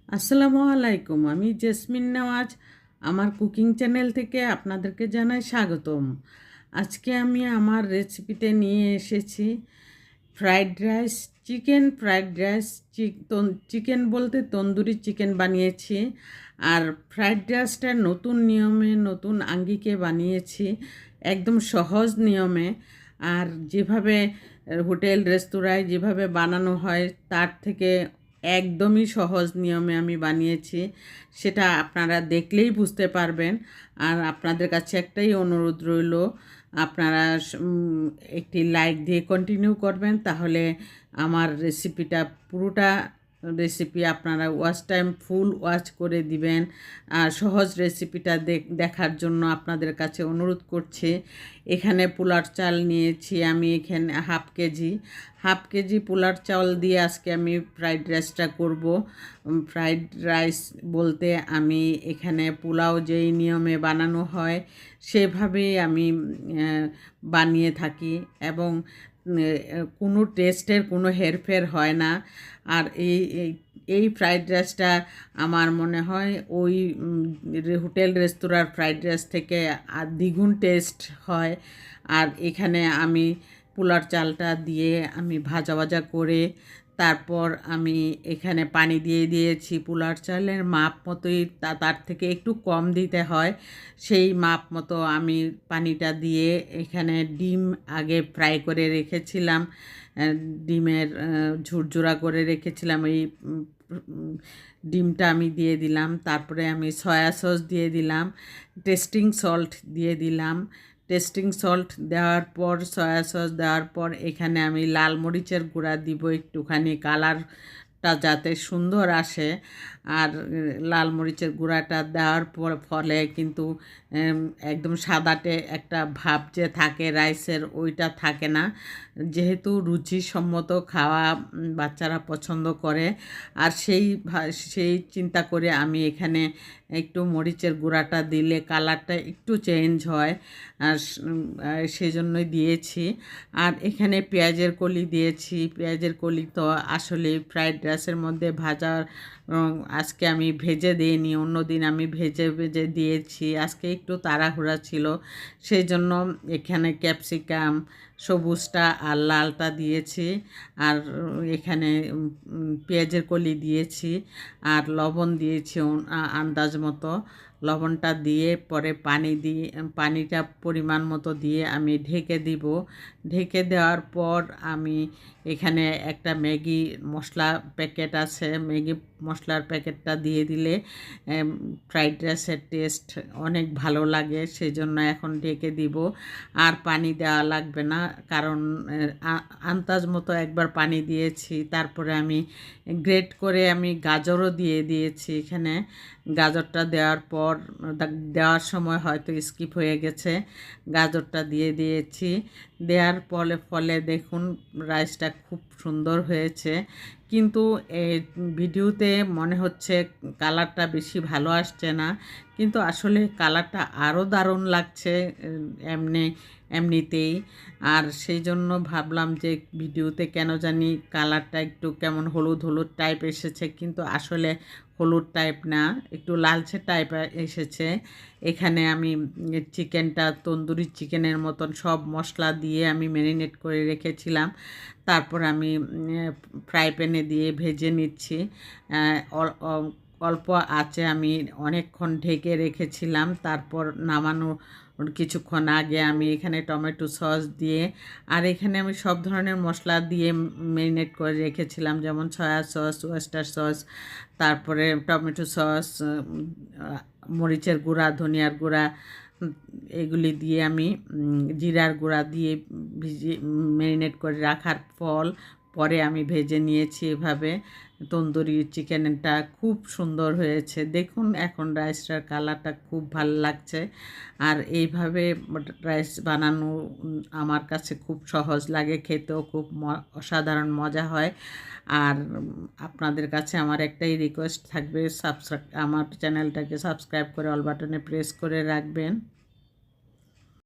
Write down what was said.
আসসালামু আলাইকুম। আমি জেসমিন নেওয়াজ আমার কুকিং চ্যানেল থেকে আপনাদেরকে জানাই স্বাগতম। আজকে আমি আমার রেসিপিতে নিয়ে এসেছি fried rice, chicken fried rice. Chicken বলতে তন্দুরি চিকেন বানিয়েছি। আর ফ্রাইড রাইসটা নতুন নিয়মে, নতুন আঙ্গিকে বানিয়েছি, একদম সহজ নিয়মে। আর যেভাবে হোটেল রেস্তোরাঁয় যেভাবে বানানো হয় তার থেকে একদমই সহজ নিয়মে আমি বানিয়েছি। সেটা আপনারা দেখলেই বুঝতে পারবেন। আর আপনাদের কাছে একটাই অনুরোধ রইল, আপনারা একটি লাইক দিয়ে কন্টিনিউ করবেন, তাহলে আমার রেসিপিটা পুরোটা রেসিপি আপনারা ওয়াচ টাইম ফুল ওয়াচ করে দিবেন। আর সহজ রেসিপিটা দেখার জন্য আপনাদের কাছে অনুরোধ করছি। এখানে পোলার চাল নিয়েছি আমি, এখানে হাফ কেজি পোলার চাল দিয়ে আজকে আমি ফ্রাইড রাইসটা করব। ফ্রাইড রাইস বলতে আমি এখানে পোলাও যেই নিয়মে বানানো হয় সেভাবেই আমি বানিয়ে থাকি, এবং কোনো টেস্টের কোনো হেরফের হয় না। আর এই ফ্রাইড রাইসটা আমার মনে হয় ওই হোটেল রেস্তোরাঁর ফ্রাইড রাইস থেকে দ্বিগুণ টেস্ট হয়। আর এখানে আমি পোলার চালটা দিয়ে আমি ভাজা ভাজা করে তারপর আমি এখানে পানি দিয়ে দিয়েছি। পোলার চালের মাপ মতোই, তার থেকে একটু কম দিতে হয়, সেই মাপ মতো আমি পানিটা দিয়ে এখানে ডিম আগে ফ্রাই করে রেখেছিলাম, ডিমের ঝুরঝুরা করে রেখেছিলাম। এই ডিমটা আমি দিয়ে দিলাম, তারপরে আমি সয়া সস দিয়ে দিলাম, টেস্টিং সল্ট দিয়ে দিলাম। টেস্টিং সল্ট দেওয়ার পর, সয়া সস দেওয়ার পর এখানে আমি লাল মরিচের গুঁড়া দিব, একটুখানি কালারটা যাতে সুন্দর আসে। আর লাল মরিচের গুঁড়াটা দেওয়ার ফলে কিন্তু একদম সাদাটে একটা ভাব যে থাকে রাইসের, ওইটা থাকে না। যেহেতু রুচিসম্মত খাওয়া বাচ্চারা পছন্দ করে, আর সেই চিন্তা করে আমি এখানে একটু মরিচের গুঁড়াটা দিলে কালারটা একটু চেঞ্জ হয়, আর সেই জন্যই দিয়েছি। আর এখানে পেঁয়াজের কলি দিয়েছি। পেঁয়াজের কলি তো আসলে ফ্রাইড রাইসের মধ্যে ভাজা, আজকে আমি ভেজে দিইনি, অন্য দিন আমি ভেজে ভেজে দিয়েছি। আজকে একটু তাড়াহুড়া ছিল, সেই জন্য এখানে ক্যাপসিকাম সবুজটা আর লালটা দিয়েছি। আর এখানে পেঁয়াজের কলি দিয়েছি, আর লবণ দিয়েছি আন্দাজ মতো। লবণটা দিয়ে পরে পানিটা পরিমাণ মতো দিয়ে আমি ঢেকে দিব। ঢেকে দেওয়ার পর আমি এখানে একটা ম্যাগি মশলা প্যাকেট আছে, ম্যাগি মশলার প্যাকেটটা দিয়ে দিলে ফ্রাইড রাইসের টেস্ট অনেক ভালো লাগে, সেই জন্য এখন ঢেকে দিব। আর পানি দেওয়া লাগবে না, কারণ আন্দাজ মতো একবার পানি দিয়েছি। তারপরে আমি গ্রেট করে আমি গাজরও দিয়ে দিয়েছি এখানে। গাজরটা দেওয়ার পর, দেওয়ার সময় হয়তো স্কিপ হয়ে গেছে, গাজরটা দিয়ে দিয়েছি। দেওয়ার ফলে দেখুন রাইসটা খুব সুন্দর হয়েছে। কিন্তু ভিডিওতে মনে হচ্ছে কালারটা বেশি ভালো আসছে না, কিন্তু আসলে কালারটা আরও দারুণ লাগছে এমনিতেই। আর সেই জন্য ভাবলাম যে ভিডিওতে কেন জানি কালারটা একটু কেমন হলুদ হলুদ টাইপ এসেছে, কিন্তু আসলে হলুদ টাইপ না, একটু লালচে টাইপ এসেছে। এখানে আমি চিকেনটা তন্দুরি চিকেনের মতন সব মশলা দিয়ে আমি ম্যারিনেট করে রেখেছিলাম। তারপর আমি ফ্রাই প্যানে দিয়ে ভেজে নিচ্ছি। অল্প আঁচে আমি অনেকক্ষণ ঢেকে রেখেছিলাম। তারপর নামানোর কিছুক্ষণ আগে আমি এখানে টমেটো সস দিয়ে, আর এখানে আমি সব ধরনের মশলা দিয়ে ম্যারিনেট করে রেখেছিলাম, যেমন সয়া সস, ওয়েস্টার সস, তারপরে টমেটো সস, মরিচের গুঁড়া, ধনিয়ার গুঁড়া, এগুলি দিয়ে আমি জিরার গুঁড়া দিয়ে ম্যারিনেট করে রাখার পরে আমি ভেজে নিয়েছি। এভাবে তন্দুরি চিকেনটা খুব সুন্দর হয়েছে, দেখুন এখন রাইসটার কালারটা খুব ভালো লাগছে। আর এইভাবে রাইস বানানো আমার কাছে খুব সহজ লাগে, খেতেও খুব অসাধারণ মজা হয়। আর আপনাদের কাছে আমার একটাই রিকোয়েস্ট থাকবে, আমার চ্যানেলটাকে সাবস্ক্রাইব করে অল বাটনে প্রেস করে রাখবেন।